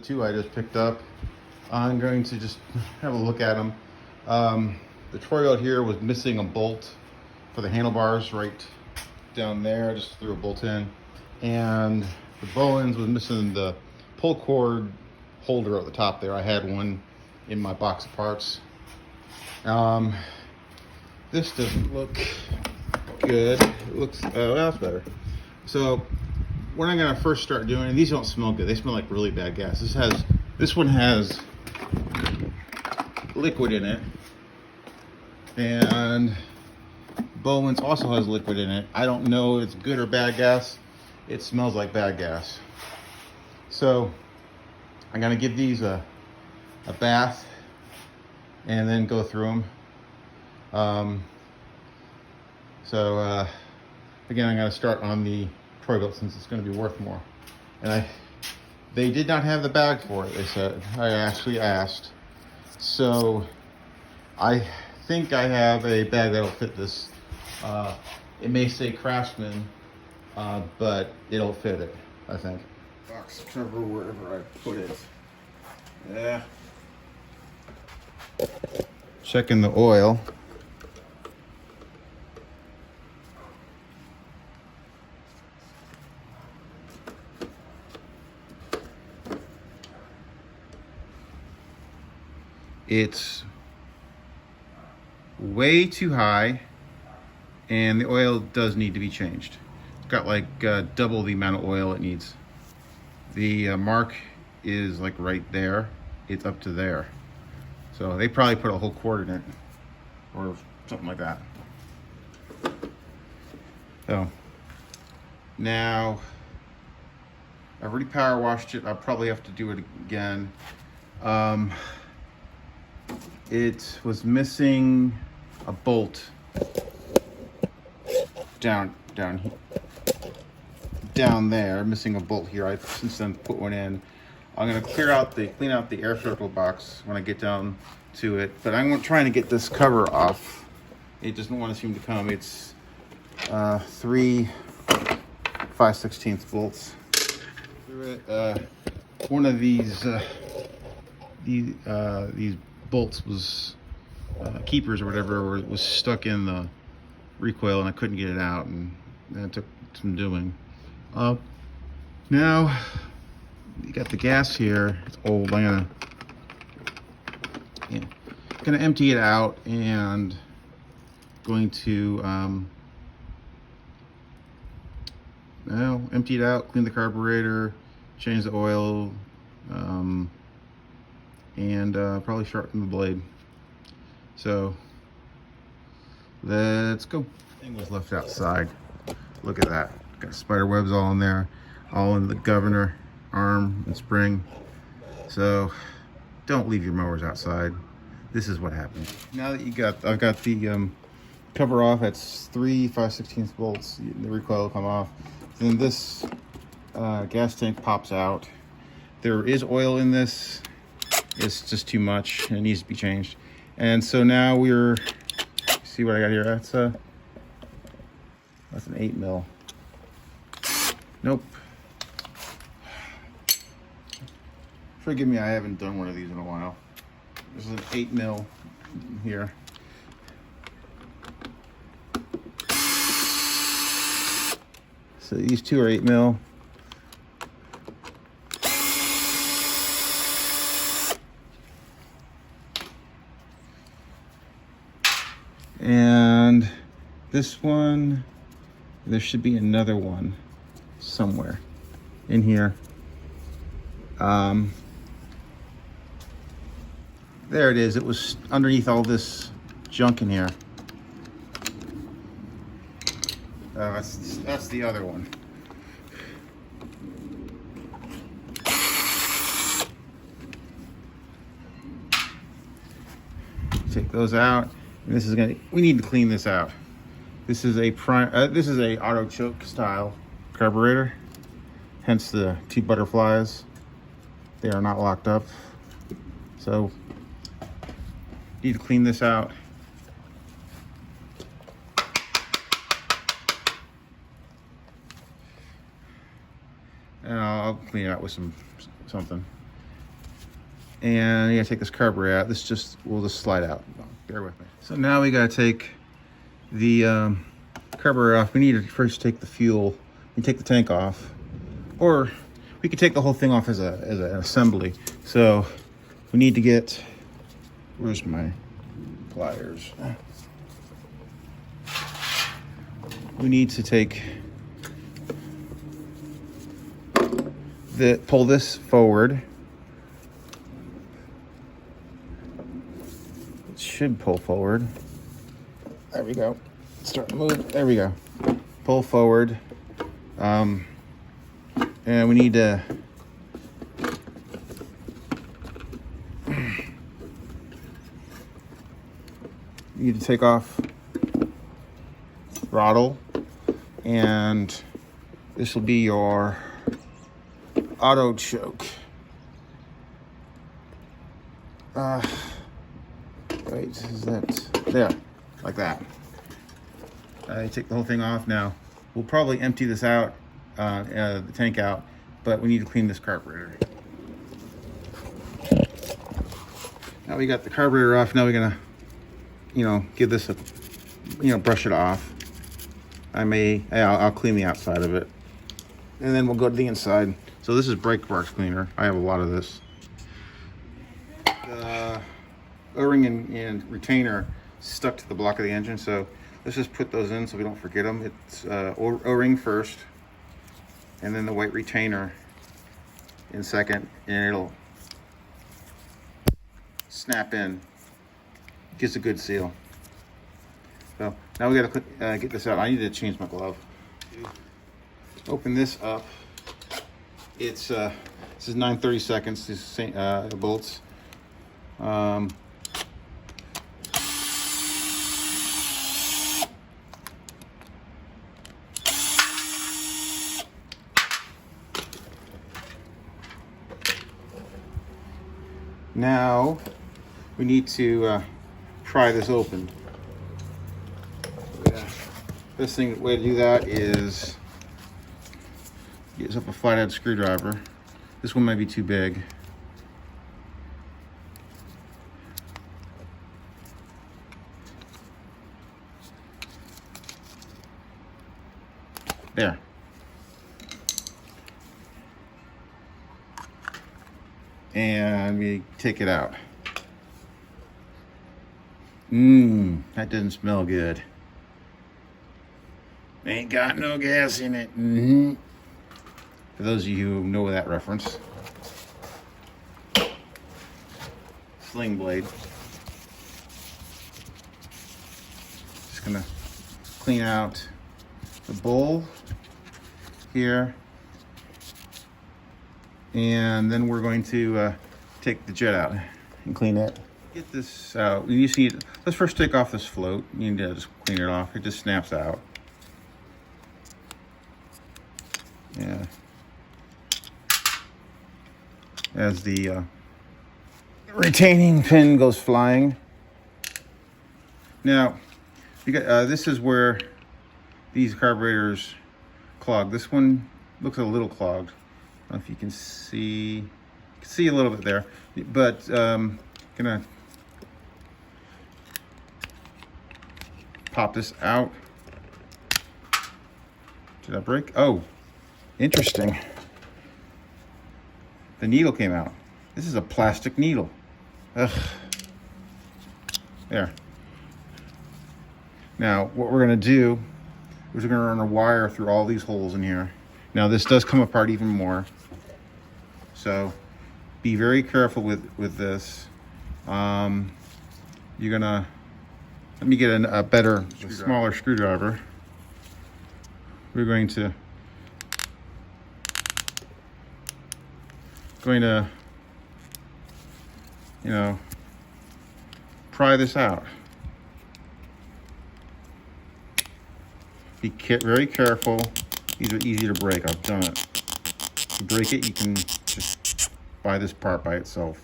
two I just picked up. I'm going to just have a look at them. The Troy-Bilt here was missing a bolt for the handlebars right down there. I just threw a bolt in. And the Bolens was missing the pull cord holder at the top there. I had one in my box of parts. This doesn't look good. It looks, oh, that's better. So what I'm gonna first start doing, and these don't smell good. They smell like really bad gas. This one has liquid in it, and Bolens also has liquid in it. I don't know if it's good or bad gas. It smells like bad gas. So I'm gonna give these a bath and then go through them. Again, I'm gonna start on the Troy-Bilt since it's gonna be worth more. And they did not have the bag for it, they said. I actually asked. So I think I have a bag that'll fit this. It may say Craftsman, but it'll fit it, I think. Box cover wherever I put it. Yeah. Checking the oil. It's way too high, and the oil does need to be changed. It's got like double the amount of oil it needs. The mark is like right there. It's up to there. So they probably put a whole quart in it or something like that. So now I've already power washed it. I'll probably have to do it again. It was missing a bolt down there, missing a bolt here. I've since then put one in. I'm gonna clean out the air circle box when I get down to it, but I'm trying to get this cover off. It doesn't want to seem to come. It's 3 5/16 bolts. One of these bolts was keepers or whatever was stuck in the recoil, and I couldn't get it out, and that took some doing. Now you got the gas here. It's old. I'm gonna empty it out and going to empty it out, clean the carburetor, change the oil, and probably sharpen the blade. So let's go. Thing was left outside. Look at that. Got spider webs all in there, all in the governor arm and spring. So don't leave your mowers outside. This is what happens. Now that I've got the cover off. That's 3 5/16 bolts. The recoil will come off. Then this gas tank pops out. There is oil in this. It's just too much. It needs to be changed. And so now see what I got here. That's an 8 mil. Nope. Forgive me, I haven't done one of these in a while. This is an 8 mil here. So these two are 8 mil. And this one, there should be another one somewhere in here. There it is. It was underneath all this junk in here. That's the other one. Take those out. And we need to clean this out. This is a auto choke style carburetor, hence the 2 butterflies. They are not locked up. So need to clean this out. And I'll clean it out with something. And you gotta take this carburetor out. We'll just slide out. Bear with me. So now we gotta take the carburetor off. We need to first take the fuel and take the tank off, or we could take the whole thing off as an assembly. So we need to get, where's my pliers? We need to pull this forward. It should pull forward. There we go. Start to move. There we go. Pull forward. And we need to take off throttle, and this will be your auto choke. Wait, is that there? Like that. You take the whole thing off. Now we'll probably empty this out, the tank out, but we need to clean this carburetor. Now we got the carburetor off. Now we're gonna, give this a, brush it off. I'll clean the outside of it, and then we'll go to the inside. So this is brake parts cleaner. I have a lot of this. O-ring and retainer stuck to the block of the engine, so let's just put those in so we don't forget them. It's O-ring first, and then the white retainer in second, and it'll snap in. Gives a good seal. So now we gotta get this out. I need to change my glove. Open this up. It's this is 9/32. These bolts. Now we need to pry this open. Best way to do that is use up a flathead screwdriver. This one might be too big. There. And we take it out. That doesn't smell good. Ain't got no gas in it. For those of you who know that reference. Sling blade. Just gonna clean out the bowl here. And then we're going to take the jet out and clean it. Get this out. You just need, let's first take off this float. You need to just clean it off. It just snaps out. Yeah. As the retaining pin goes flying. Now, you got, this is where these carburetors clog. This one looks a little clogged. I don't know if you can see a little bit there, but gonna pop this out. Did that break? Oh, interesting. The needle came out. This is a plastic needle. Ugh. There. Now, what we're gonna do is we're gonna run a wire through all these holes in here. Now, this does come apart even more. So be very careful with this. You're gonna, let me get a better, smaller screwdriver. We're going to pry this out. Be very careful. These are easy to break. I've done it. To break it, you can just buy this part by itself.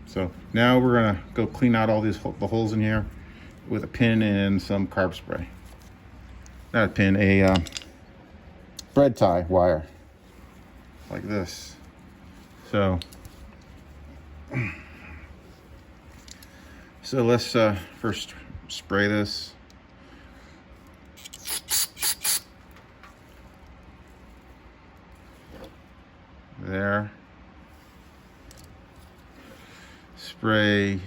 So now we're gonna go clean out all the holes in here with a pin and some carb spray. Not a pin, a bread tie wire, like this. So So let's first spray this. There. Spray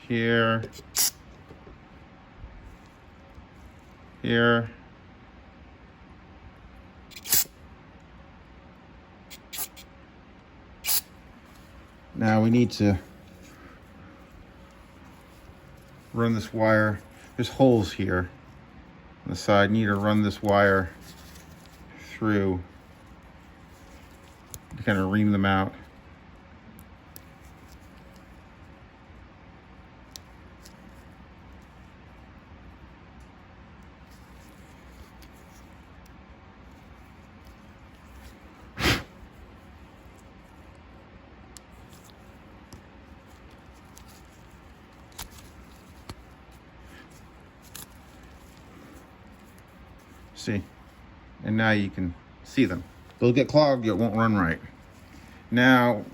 here. Here. Now we need to run this wire. There's holes here on the side. You need to run this wire through to kind of ream them out. See, and now you can see them. They'll get clogged, it won't run right. Now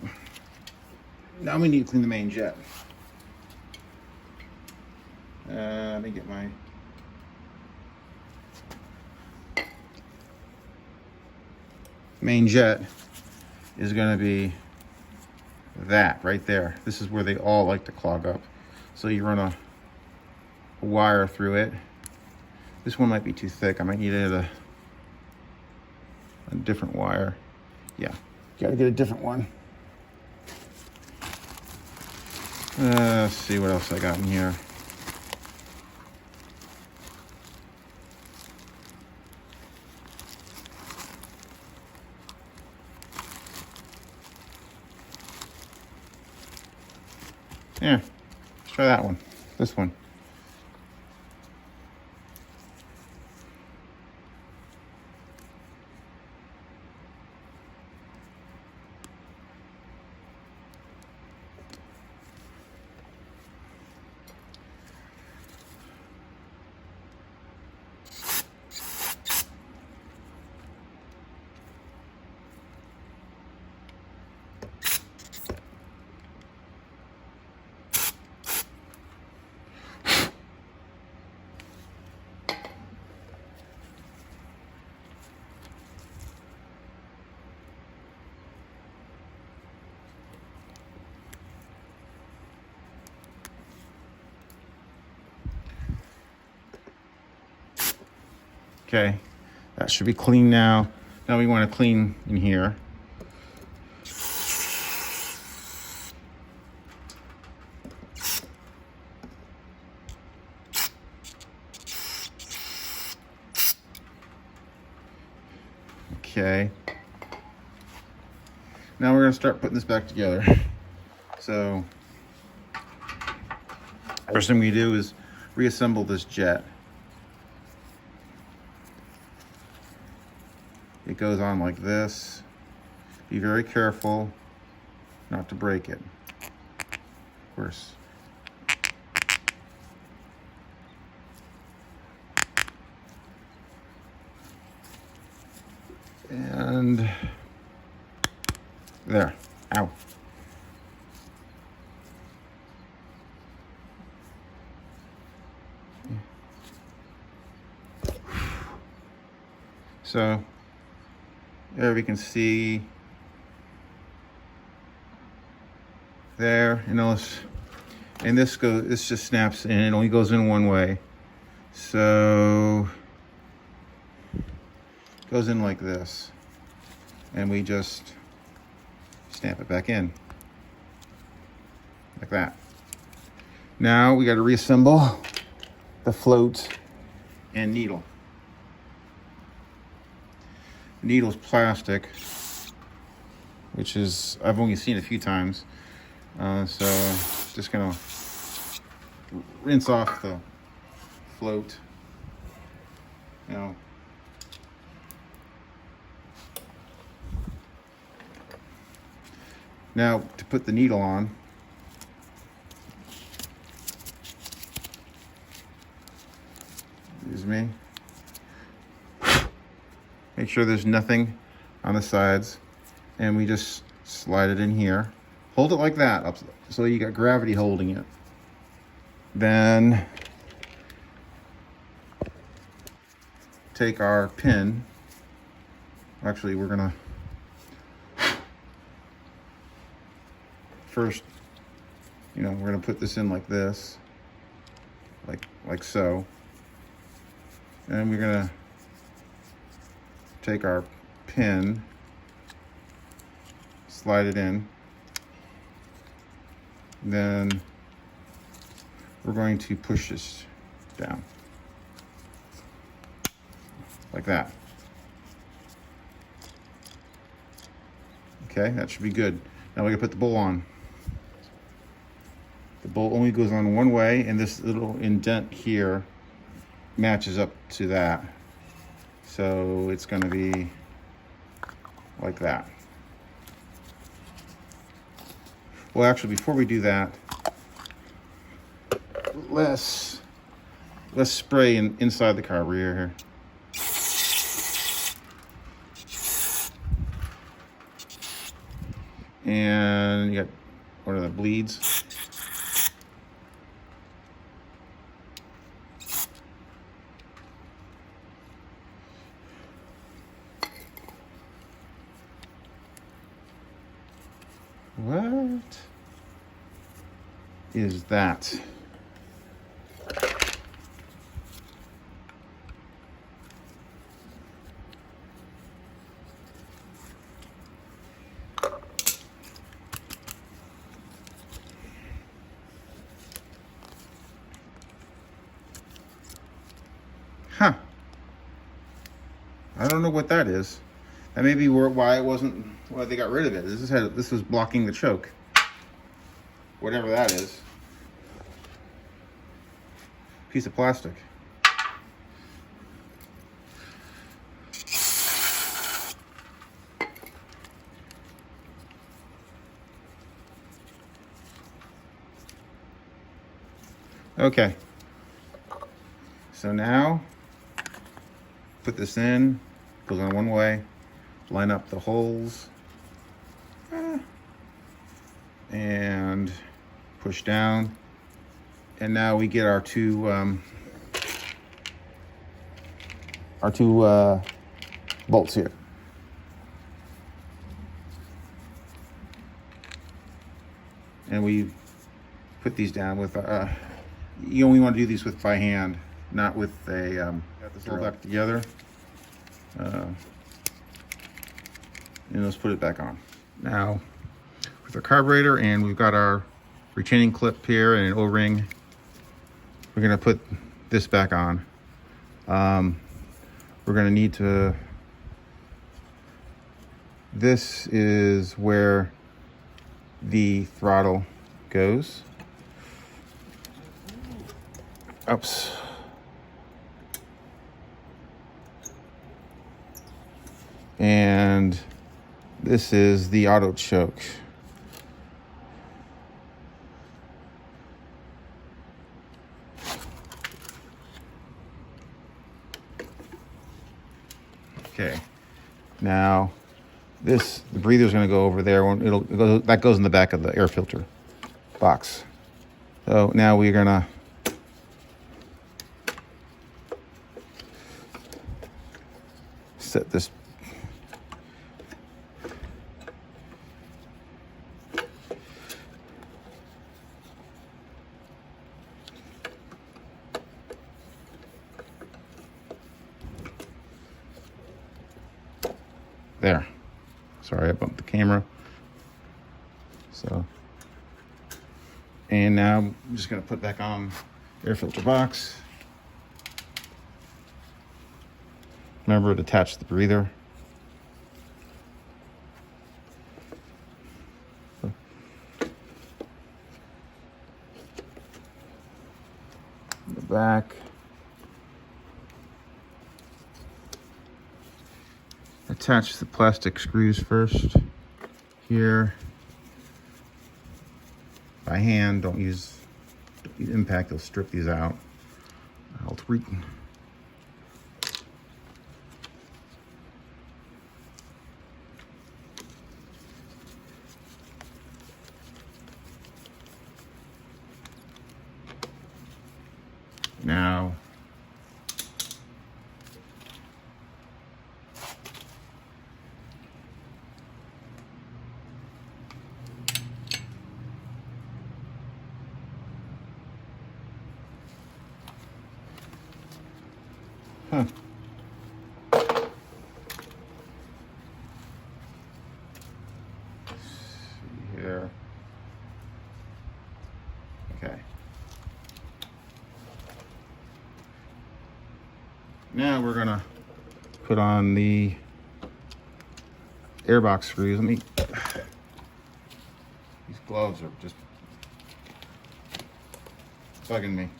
we need to clean the main jet. Let me get my main jet is going to be that right there. This is where they all like to clog up. So you run a wire through it. This one might be too thick. I might need a different wire. Yeah, gotta get a different one. Let's see what else I got in here. Yeah, let's try that one. This one. Okay, that should be clean now. Now we want to clean in here. Okay. Now we're going to start putting this back together. So, first thing we do is reassemble this jet. It goes on like this. Be very careful not to break it, of course. And there, ow. So there we can see there, and this just snaps in. It only goes in one way, so it goes in like this, and we just snap it back in like that. Now we got to reassemble the float and needle. The needle's plastic, which is, I've only seen a few times. So just gonna rinse off the float. Now to put the needle on, excuse me. Make sure there's nothing on the sides, and we just slide it in here Hold it like that, up so you got gravity holding it. Then take our pin. Actually, we're gonna first, we're gonna put this in like this, like so. And we're gonna take our pin, slide it in. Then we're going to push this down like that. Okay, that should be good. Now we're gonna put the bowl on. The bowl only goes on one way, and this little indent here matches up to that. So it's gonna be like that. Well, actually, before we do that, let's spray inside the carburetor here. And you got, what are the bleeds? What is that? Huh. I don't know what that is. That may be why it wasn't, why they got rid of it. This was blocking the choke. Whatever that is. Piece of plastic. Okay. So now, put this in, goes on one way, line up the holes, and push down. And now we get our two bolts here. And we put these down with, you only want to do these by hand, not with a, got this all back together. And let's put it back on. Now, with our carburetor, and we've got our retaining clip here and an O-ring, we're gonna put this back on. We're gonna need to, this is where the throttle goes. Oops. And this is the auto choke. Okay. Now, the breather is going to go over there. That goes in the back of the air filter box. So now we're going to set this. There. Sorry, I bumped the camera. So, and now I'm just going to put back on air filter box. Remember to attach the breather. The back. Attach the plastic screws first here by hand. Don't use impact, they'll strip these out. Now we're gonna put on the airbox screws. These gloves are just bugging me.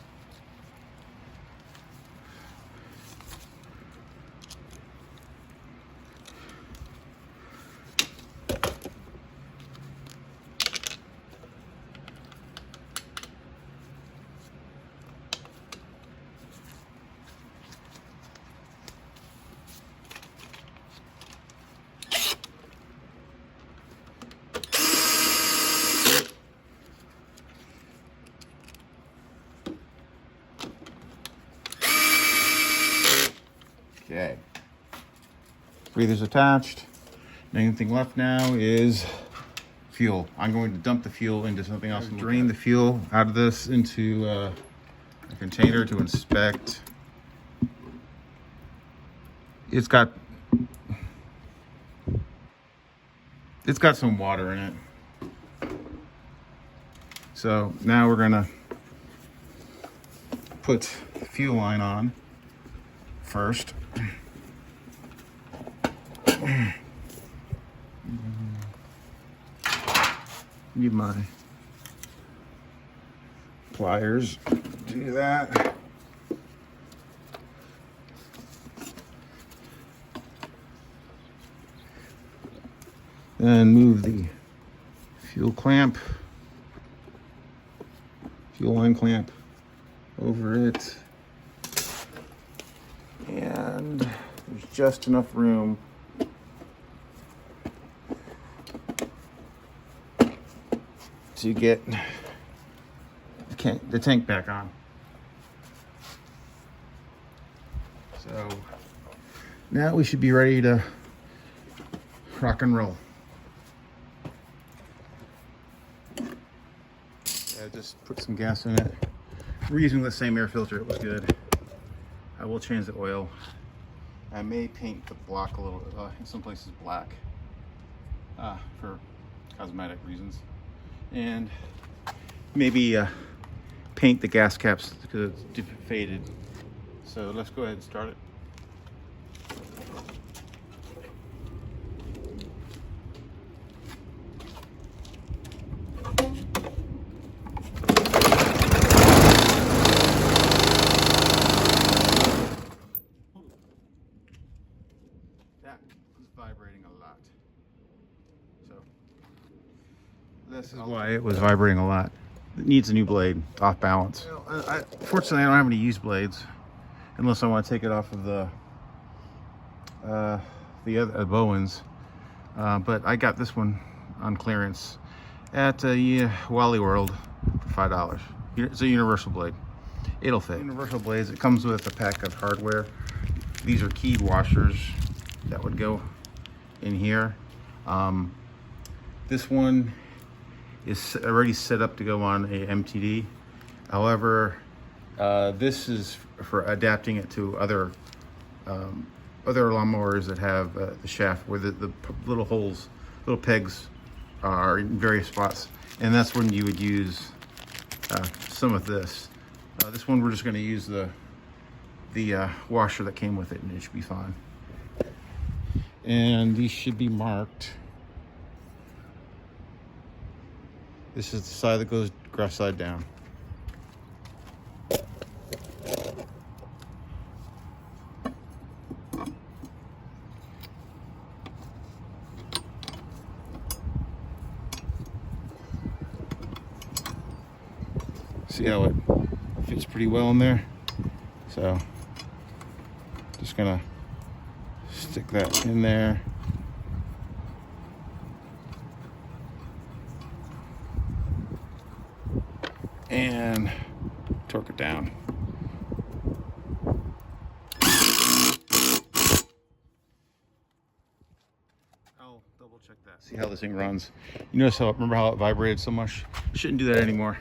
Okay, breather's attached. The only thing left now is fuel. I'm going to dump the fuel into something else and drain the fuel out of this into a container to inspect. It's got some water in it. So now we're gonna put the fuel line on first. Need my pliers to do that. Then move the fuel line clamp over it. And there's just enough room to get the tank back on. So now we should be ready to rock and roll. Yeah, just put some gas in it. We're using the same air filter, it was good. I will change the oil. I may paint the block a little, in some places black, for cosmetic reasons. And maybe paint the gas caps because it's faded. So let's go ahead and start it. That is vibrating a lot. So this is why it was vibrating a lot. It needs a new blade, off balance. Fortunately, I don't have any used blades, unless I want to take it off of the other Bolens. But I got this one on clearance at Wally World for $5. It's a universal blade. It'll fit. Universal blades. It comes with a pack of hardware. These are key washers that would go in here. This one is already set up to go on a MTD. However, this is for adapting it to other lawnmowers that have the shaft where the little holes, little pegs are in various spots, and that's when you would use some of this. This one we're just going to use the washer that came with it, and it should be fine. And these should be marked. This is the side that goes grass side down. See how it fits pretty well in there? So just gonna stick that in there. And torque it down. I'll double check that. See how this thing runs. You notice how, remember how it vibrated so much? Shouldn't do that anymore.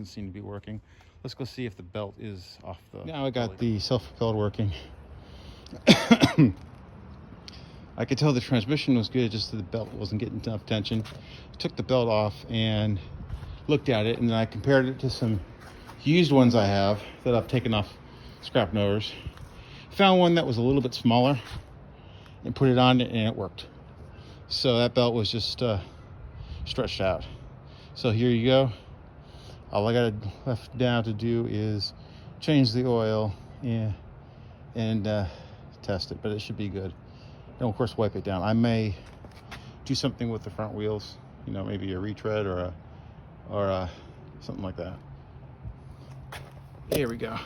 doesn't seem to be working. Let's go see if the belt is off the... Now I got the self-propelled working. I could tell the transmission was good, just that the belt wasn't getting enough tension. Took the belt off and looked at it, and then I compared it to some used ones I have that I've taken off scrap mowers. Found one that was a little bit smaller and put it on it, and it worked. So that belt was just stretched out. So here you go. All I got left now to do is change the oil and test it, but it should be good. And of course wipe it down. I may do something with the front wheels, you know, maybe a retread or something like that. Here we go.